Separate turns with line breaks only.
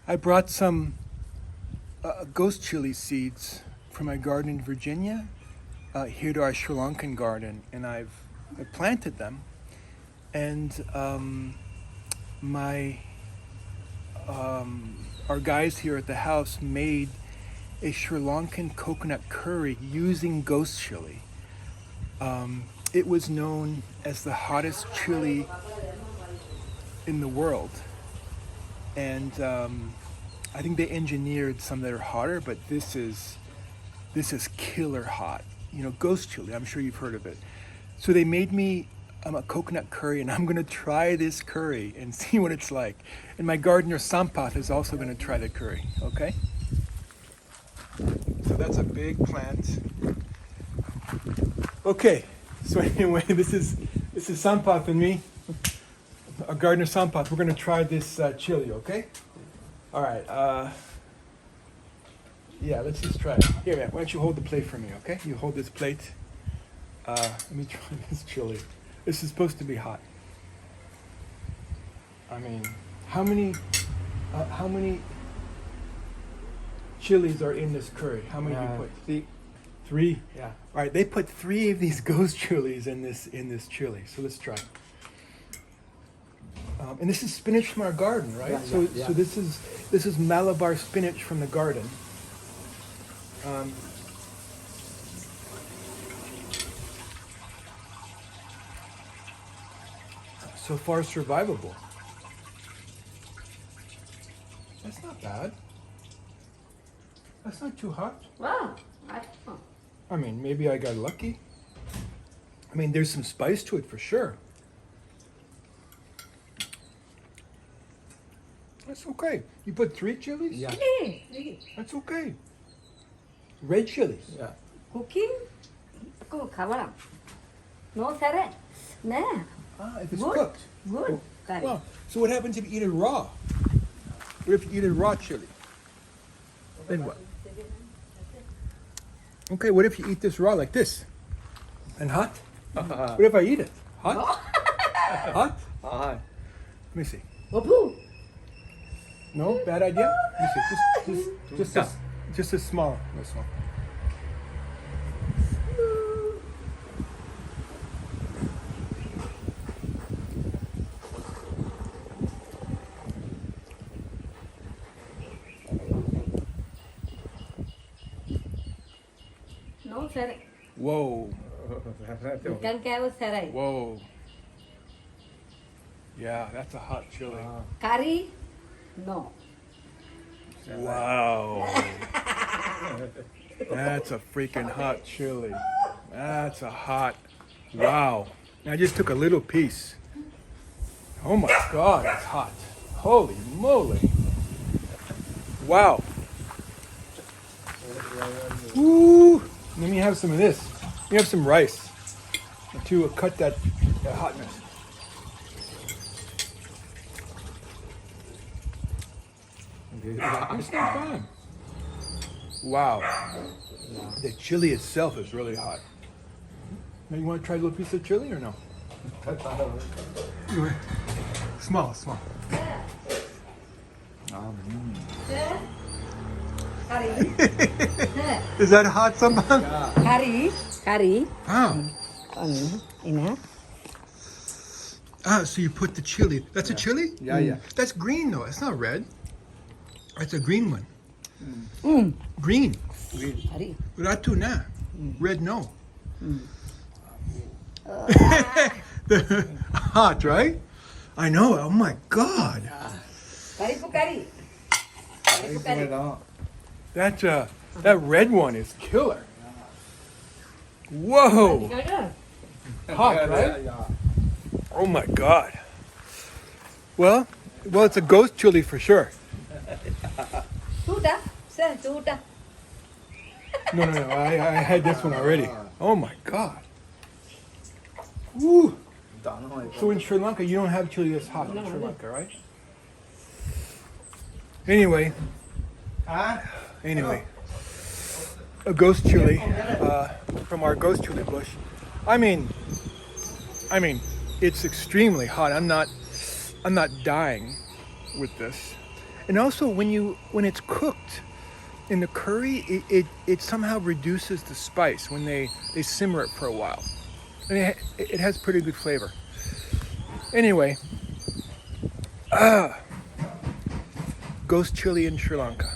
I brought some ghost chili seeds from my garden in Virginia here to our Sri Lankan garden, and I planted them. And my our guys here at the house made a Sri Lankan coconut curry using ghost chili. It was known as the hottest chili in the world, and I think they engineered some that are hotter, but this is killer hot. You know, ghost chili. I'm sure you've heard of it. So they made me a coconut curry, and I'm going to try this curry and see what it's like. And my gardener Sampath is also going to try the curry. Okay. So that's a big plant. Okay. So anyway, this is Sampath and me, our gardener Sampath. We're going to try this chili. Okay. All right. Yeah, let's just try it. Here, man, why don't you hold the plate for me, okay? You hold this plate. Let me try this chili. This is supposed to be hot. I mean, how many chilies are in this curry? How many do you put? Three?
Yeah.
All right, they put 3 of these ghost chilies in this chili. So let's try. And this is spinach from our garden, right? So this is Malabar spinach from the garden. So far survivable. That's not bad. That's not too hot.
Wow.
I mean, maybe I got lucky. I mean, there's some spice to it for sure. That's okay. You put 3 chilies?
Yeah.
That's okay. Red chilies.
Yeah.
Cooking? Kung kawaram. No sare. Nah.
If it's
Good.
cooked.
Good. Curry.
Well, so what happens if you eat it raw? What if you eat a raw chili? Then what? Okay, what if you eat this raw like this? And hot? What if I eat it? Hot? Hot? Let me see.
Wapu.
No? Bad idea? Let me see. Just a small. This one.
No sare.
Whoa.
Ikan kaya sare.
Whoa. Yeah, that's a hot chili.
Curry? No.
Wow. That's a freaking hot chili. That's a hot. Wow. I just took a little piece. Oh my God, it's hot. Holy moly. Wow. Woo. Let me have some of this. Let me have some rice to cut that hotness. It's not bad. Wow. The chili itself is really hot. Now you want to try a little piece of chili or no? Small.
Curry.
Is that hot sometimes?
Curry.
Oh.
Ina.
So you put the chili. That's a chili?
Yeah.
That's green though. It's not red. That's a green one. Green.
Curry.
Ratu na. Red no. Hot, right? I know. Oh my God.
Curry po curry.
That red one is killer. Whoa. Hot, right? Oh my God. Well, it's a ghost chili for sure.
Sudah. Sir, sudah.
No. I had this one already. Oh my God. Woo. So in Sri Lanka, you don't have chili that's hot in Sri Lanka, right? Anyway, a ghost chili from our ghost chili bush. I mean, it's extremely hot. I'm not dying with this. And also when it's cooked in the curry, it somehow reduces the spice when they simmer it for a while. And it has pretty good flavor. Anyway, ghost chili in Sri Lanka.